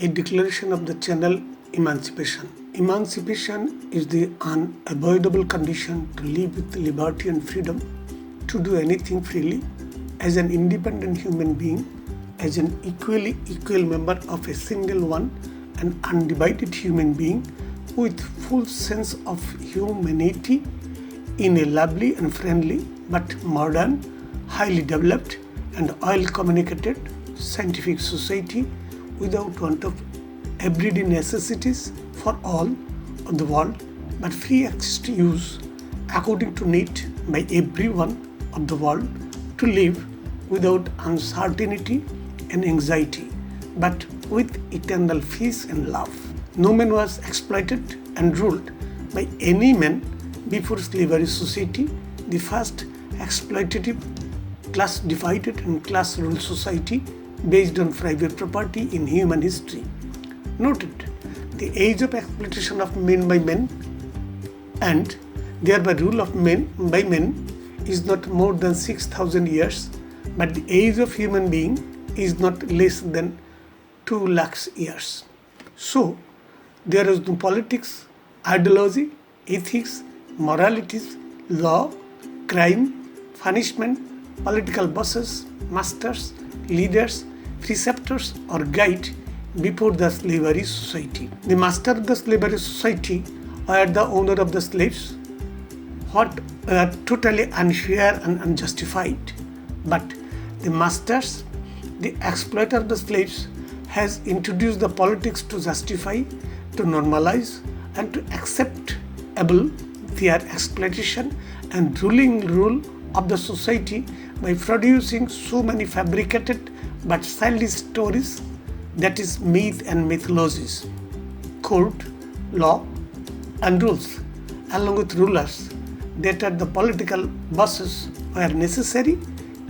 a declaration of the channel emancipation. Emancipation is the unavoidable condition to live with liberty and freedom, to do anything freely, as an independent human being, as an equal member of a single one, an undivided human being with full sense of humanity in a lovely and friendly but modern, highly developed and well-communicated scientific society without want of everyday necessities for all of the world, but free access to use according to need by everyone of the world, to live without uncertainty and anxiety, but with eternal peace and love. No man was exploited and ruled by any man before slavery society, the first exploitative, class divided and class ruled society based on private property in human history. Noted, the age of exploitation of men by men and thereby rule of men by men is not more than 6,000 years, but the age of human being is not less than 2 lakhs years. So, there is no politics, ideology, ethics, moralities, law, crime, punishment, political bosses, masters, leaders, preceptors or guide before the slavery society. The master of the slavery society were the owner of the slaves, what were totally unfair and unjustified. But the masters, the exploiter of the slaves, has introduced the politics to justify, to normalize and to acceptable their exploitation and ruling rule of the society by producing so many fabricated but childish stories, that is myth and mythologies, code, law and rules, along with rulers that are the political bosses were necessary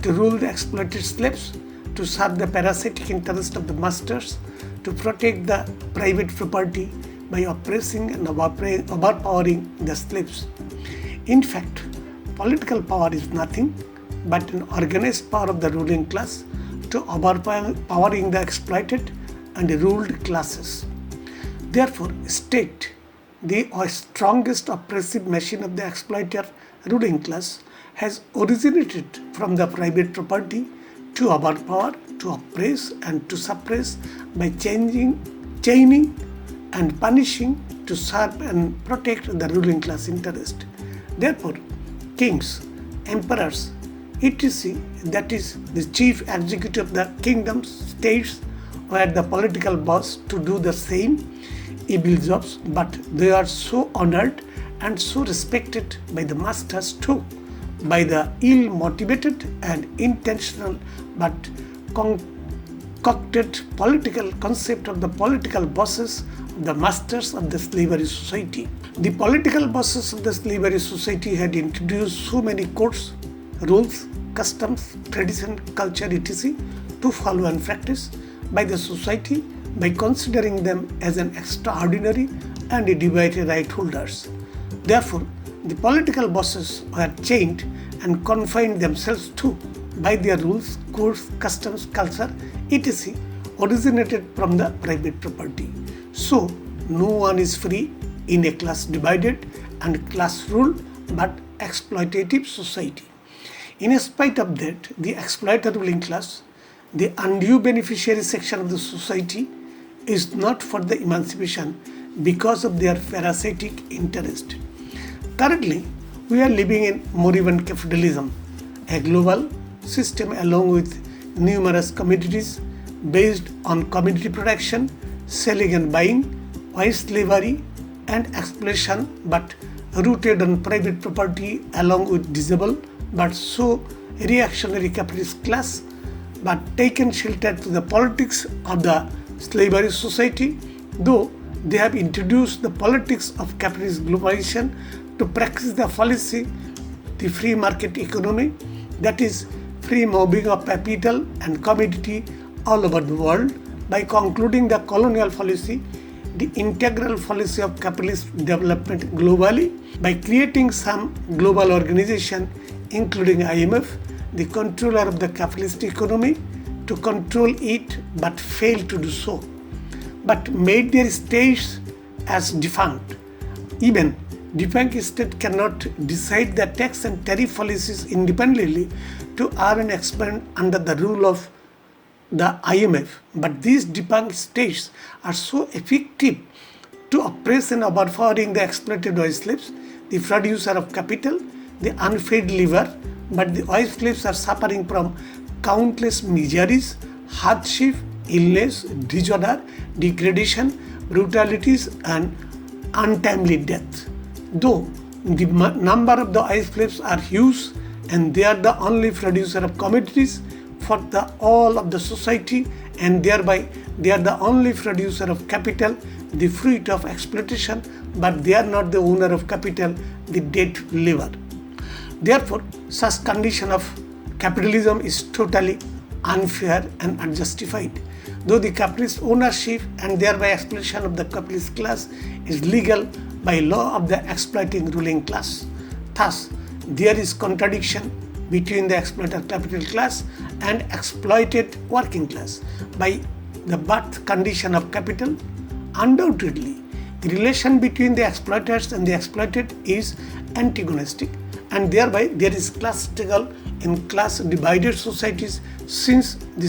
to rule the exploited slaves, to serve the parasitic interest of the masters, to protect the private property by oppressing and overpowering the slaves. In fact, political power is nothing but an organized power of the ruling class to overpowering the exploited and ruled classes. Therefore, state, the strongest oppressive machine of the exploiter ruling class, has originated from the private property to overpower, to oppress and to suppress by chaining and punishing to serve and protect the ruling class interest. Therefore, kings, emperors, etc., that is the chief executive of the kingdoms, states, were the political boss to do the same evil jobs, but they are so honored and so respected by the masters too, by the ill-motivated and intentional but concocted political concept of the political bosses, the masters of the slavery society. The political bosses of the slavery society had introduced so many codes, rules, customs, tradition, culture, etc. to follow and practice by the society by considering them as an extraordinary and divided right holders. Therefore, the political bosses were chained and confined themselves to by their rules, codes, customs, culture, etc. originated from the private property. So, no one is free in a class divided and class ruled but exploitative society. In spite of that, the exploiter ruling class, the undue beneficiary section of the society, is not for the emancipation because of their parasitic interest. Currently, we are living in moribund capitalism, a global system along with numerous commodities based on commodity production, selling and buying, white slavery and exploitation, but rooted on private property along with disabled but so reactionary capitalist class, but taken shelter to the politics of the slavery society, though they have introduced the politics of capitalist globalization to practice the policy, the free market economy, that is free moving of capital and commodity all over the world, by concluding the colonial policy, the integral policy of capitalist development globally, by creating some global organization including IMF, the controller of the capitalist economy, to control it but fail to do so. but made their states as defunct. Even defunct state cannot decide the tax and tariff policies independently to earn and expand under the rule of the IMF. But these defunct states are so effective to oppress and overpowering the exploited oil slaves, the producer of capital, the unfed labor, but the oil slaves are suffering from countless miseries, hardship, illness, disorder, degradation, brutalities, and untimely death. Though the number of the oil slaves are huge and they are the only producer of commodities for the all of the society, and thereby they are the only producer of capital, the fruit of exploitation, but they are not the owner of capital, the dead labor. Therefore, such condition of capitalism is totally unfair and unjustified. Though the capitalist ownership and thereby exploitation of the capitalist class is legal by law of the exploiting ruling class. Thus, there is contradiction between the exploited capital class and exploited working class. By the birth condition of capital, undoubtedly, the relation between the exploiters and the exploited is antagonistic, and thereby there is class struggle in class divided societies since the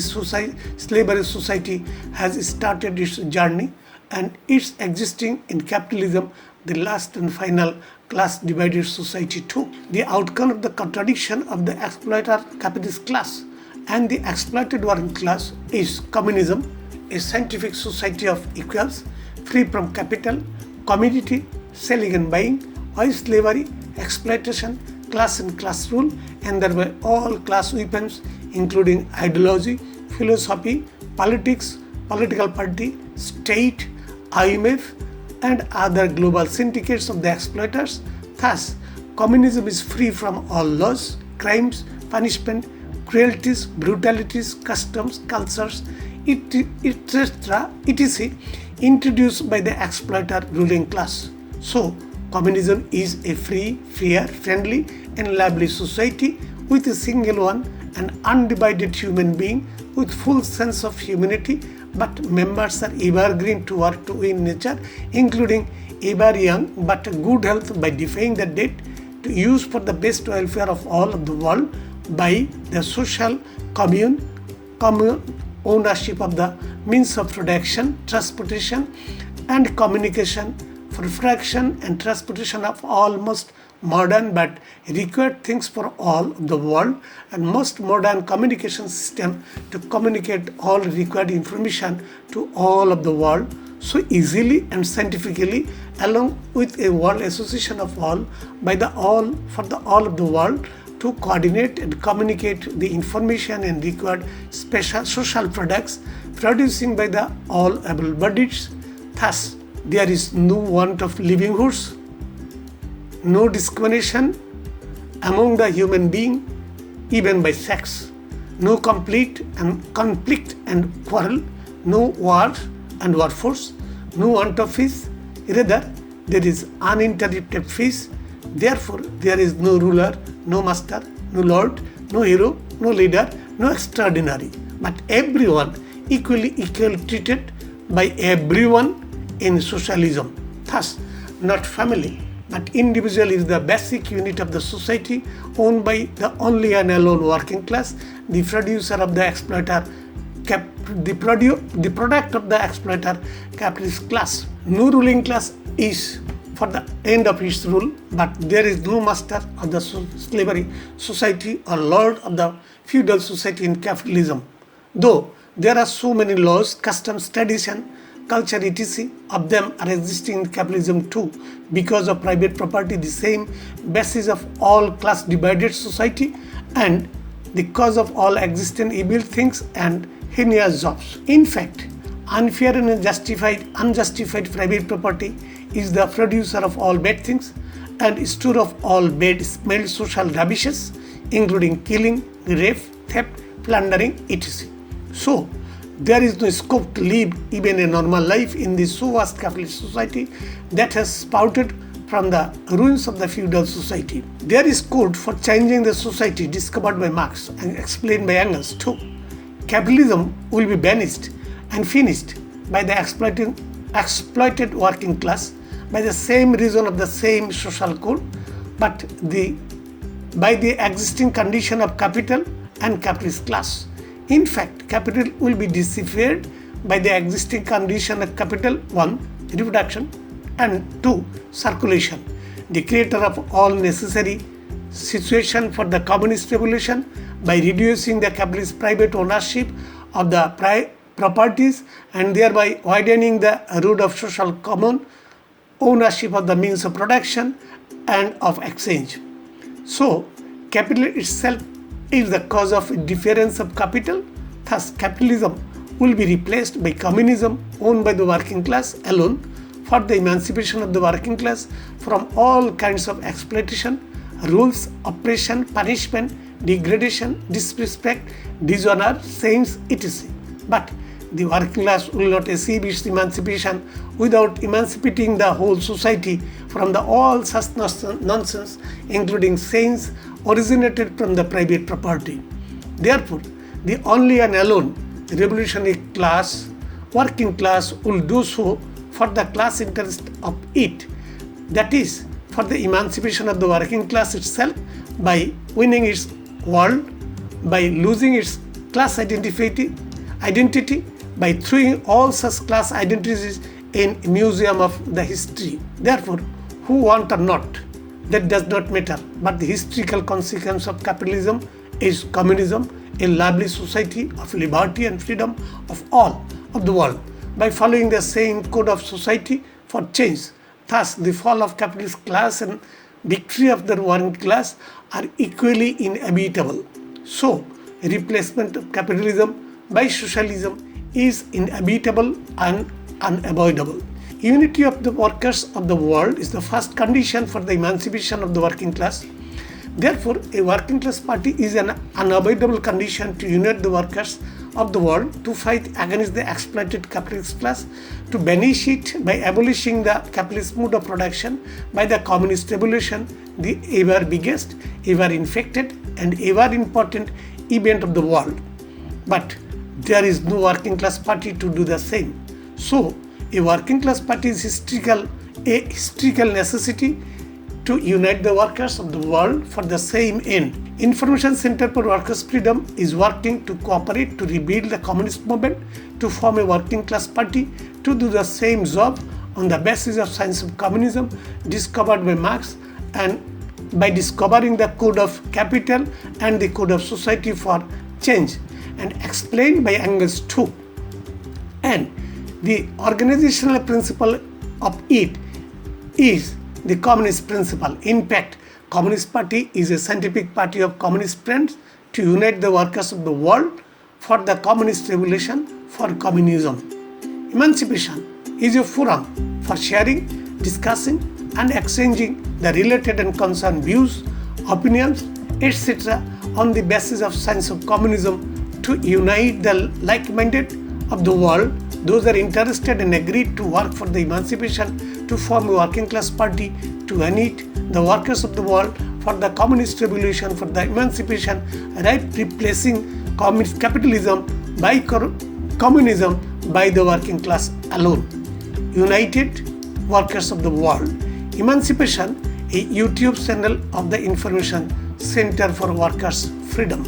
slavery society has started its journey, and it's existing in capitalism, the last and final class divided society too. The outcome of the contradiction of the exploiter capitalist class and the exploited working class is communism, a scientific society of equals, free from capital, commodity, selling and buying, oil slavery, exploitation, class and class rule, and thereby all class weapons including ideology, philosophy, politics, political party, state, IMF, and other global syndicates of the exploiters. Thus, communism is free from all laws, crimes, punishment, cruelties, brutalities, customs, cultures, etc., introduced by the exploiter ruling class. So, communism is a free, fair, friendly, and lively society with a single one, an undivided human being with full sense of humanity, but members are evergreen to work to win nature, including ever young but good health by defying the dead, to use for the best welfare of all of the world by the social commune ownership of the means of production, transportation, and communication, for fraction and transportation of almost modern but required things for all of the world, and most modern communication system to communicate all required information to all of the world so easily and scientifically, along with a world association of all by the all for the all of the world to coordinate and communicate the information and required special social products producing by the all able-bodied. Thus, there is no want of livelihoods, no discrimination among the human being, even by sex, no conflict and quarrel, no war and workforce, no want of peace. Rather, there is uninterrupted peace. Therefore, there is no ruler, no master, no lord, no hero, no leader, no extraordinary, but everyone equally treated by everyone in socialism. Thus, not family, but individual is the basic unit of the society, owned by the only and alone working class, the producer of the exploiter, the product of the exploiter capitalist class. No ruling class is for the end of its rule, but there is no master of the slavery society or lord of the feudal society in capitalism. Though there are so many laws, customs, tradition, culture, etc., of them are existing in capitalism too, because of private property, the same basis of all class divided society, and the cause of all existing evil things and heinous jobs. In fact, unfair and unjustified private property is the producer of all bad things and store of all bad smelled social rubbishes, including killing, rape, theft, plundering, etc. So, there is no scope to live even a normal life in this so vast capitalist society that has sprouted from the ruins of the feudal society. There is code for changing the society discovered by Marx and explained by Engels too. Capitalism will be banished and finished by the exploited working class by the same reason of the same social code, but by the existing condition of capital and capitalist class. In fact, capital will be deciphered by the existing condition of capital: 1. Reproduction, and 2. Circulation, the creator of all necessary situation for the communist revolution by reducing the capitalist private ownership of the properties and thereby widening the road of social common ownership of the means of production and of exchange. So, capital itself is the cause of difference of capital. Thus, capitalism will be replaced by communism owned by the working class alone for the emancipation of the working class from all kinds of exploitation, rules, oppression, punishment, degradation, disrespect, dishonor, sins, etc. But the working class will not achieve its emancipation without emancipating the whole society from all such nonsense, including sins originated from the private property. Therefore, the only and alone revolutionary class, working class, will do so for the class interest of it, that is, for the emancipation of the working class itself by winning its world, by losing its class identity, by throwing all such class identities in museum of the history. Therefore, who want or not, that does not matter, but the historical consequence of capitalism is communism, a lovely society of liberty and freedom of all of the world, by following the same code of society for change. Thus, the fall of capitalist class and victory of the working class are equally inevitable. So, a replacement of capitalism by socialism is inevitable and unavoidable. Unity of the workers of the world is the first condition for the emancipation of the working class. Therefore, a working class party is an unavoidable condition to unite the workers of the world to fight against the exploited capitalist class, to banish it by abolishing the capitalist mode of production by the communist revolution, the ever biggest, ever infected, and ever important event of the world. But there is no working class party to do the same. So, a working class party is a historical necessity to unite the workers of the world for the same end. Information Center for Workers' Freedom is working to cooperate to rebuild the communist movement, to form a working class party, to do the same job on the basis of science of communism discovered by Marx, and by discovering the code of capital and the code of society for change, and explained by Engels too. And the organizational principle of it is the communist principle. In fact, Communist Party is a scientific party of communist friends to unite the workers of the world for the communist revolution, for communism. Emancipation is a forum for sharing, discussing, and exchanging the related and concerned views, opinions, etc. on the basis of science of communism to unite the like-minded of the world, those are interested and agreed to work for the emancipation, to form a working class party, to unite the workers of the world for the communist revolution, for the emancipation, right, replacing communist capitalism by communism by the working class alone. United Workers of the World. Emancipation, a YouTube channel of the Information Center for Workers' Freedom.